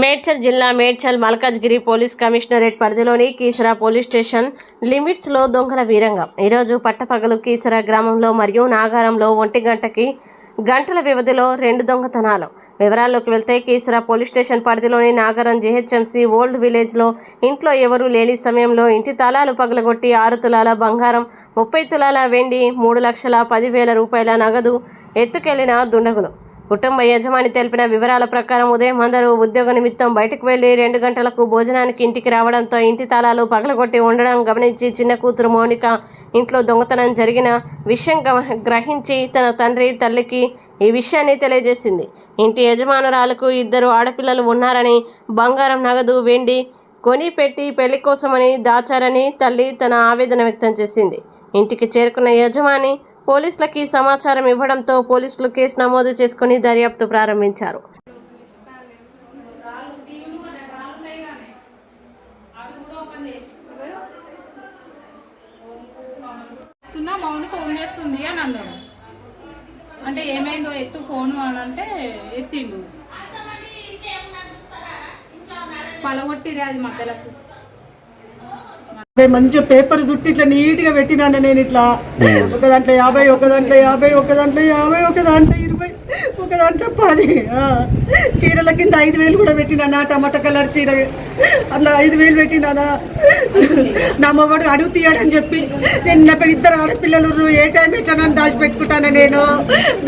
మేడ్చల్ జిల్లా Medchal Malkajgiri police commissionerate పరిధిలోని Keesara police station లిమిట్స్లో దొంగల వీరంగం. ఈరోజు పట్టపగలు కీసరా గ్రామంలో మరియు నాగారంలో 1 గంటల వ్యవధిలో 2 దొంగతనాలు. వివరాల్లోకి వెళ్తే కీసరా పోలీస్ స్టేషన్ పరిధిలోని నాగారం జీహెచ్ఎంసీ ఓల్డ్ విలేజ్లో ఇంట్లో ఎవరూ లేని సమయంలో ఇంటి తాళాలు పగలగొట్టి 6 తులాల బంగారం, 30 తులాల వెండి, 3,10,000 రూపాయల నగదు ఎత్తుకెళ్లిన దుండగులు. కుటుంబ యజమాని తెలిపిన వివరాల ప్రకారం ఉదయం అందరూ ఉద్యోగ నిమిత్తం బయటకు వెళ్లి 2 గంటలకు భోజనానికి ఇంటికి రావడంతో ఇంటి తాళాలు పగలగొట్టి ఉండడం గమనించి చిన్న కూతురు మౌనిక ఇంట్లో దొంగతనం జరిగిన విషయం గ్రహించి తన తండ్రి తల్లికి ఈ విషయాన్ని తెలియజేసింది. ఇంటి యజమానురాలకు 2 ఆడపిల్లలు ఉన్నారని, బంగారం, నగదు, వెండి కొని పెట్టి పెళ్లి కోసమని దాచారని తల్లి తన ఆవేదన వ్యక్తం చేసింది. ఇంటికి చేరుకున్న యజమాని పోలీసులకి సమాచారం ఇవ్వడంతో పోలీసులు కేసు నమోదు చేసుకుని దర్యాప్తు ప్రారంభించారు. మౌని ఫోన్ చేస్తుంది అని అన్నాడు. అంటే ఏమైందో ఎత్తు ఫోను అని అంటే ఎత్తిండు. పలగొట్టిరే అది మధ్యలకు. మంచిగా పేపర్ చుట్టి ఇట్లా నీట్ గా పెట్టినాను నేను. ఇట్లా ఒక దాంట్లో 50, ఒక దాంట్లో 50, ఒక దాంట్లో 50, ఒక దాంట్లో 20, ఒక దాంట్లో 10. చీరల కింద 5,000 కూడా పెట్టినానా. టమాటా కలర్ చీర అట్లా 5,000 పెట్టినానా. నా మొగడు అడుగు తీయడని చెప్పి నేను 2 ఆడపిల్లలు ఏ టైం ఎట్లా దాచి పెట్టుకుంటానా నేను.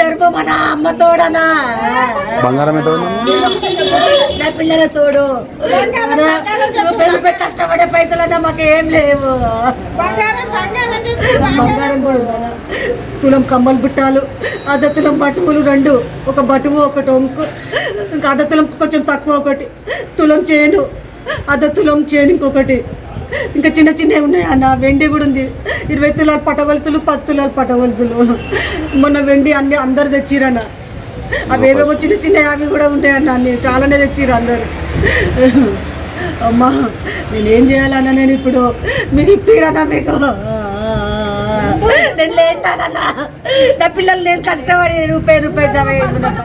ధర్మమనా అమ్మ తోడనా నా పిల్లల తోడు. కష్టపడే పైసలన్నా మాకు ఏం లేవు. బంగారం కూడా ఉందా. తులం కమ్మలు బుట్టాలు, 1/2 తులం బటువులు 2, ఒక బటువు, ఒకటి ఒంకు, ఇంకా 1/2 తులం కొంచెం తక్కువ, ఒకటి తులం చేను, 1/2 తులం చేను ఇంకొకటి, ఇంకా చిన్న చిన్నవి ఉన్నాయి అన్న. వెండి కూడా ఉంది. 20 తులాలు పట్టగొలుసులు, 10 తులాలు పట్టగొలుసులు. మొన్న వెండి అన్ని అందరు తెచ్చిరన్న. అవేవేవో చిన్న చిన్నవి అవి కూడా ఉంటాయన్న. అన్ని చాలానే తెచ్చిరు అందరు. అమ్మా నేనేం చేయాలన్నా నేను ఇప్పుడు? మీకు ఇప్పిరన్నా మీకు? నేను లేదన్నా. నా పిల్లలు నేను కష్టపడి రూపాయి జమ చేసుకున్నా.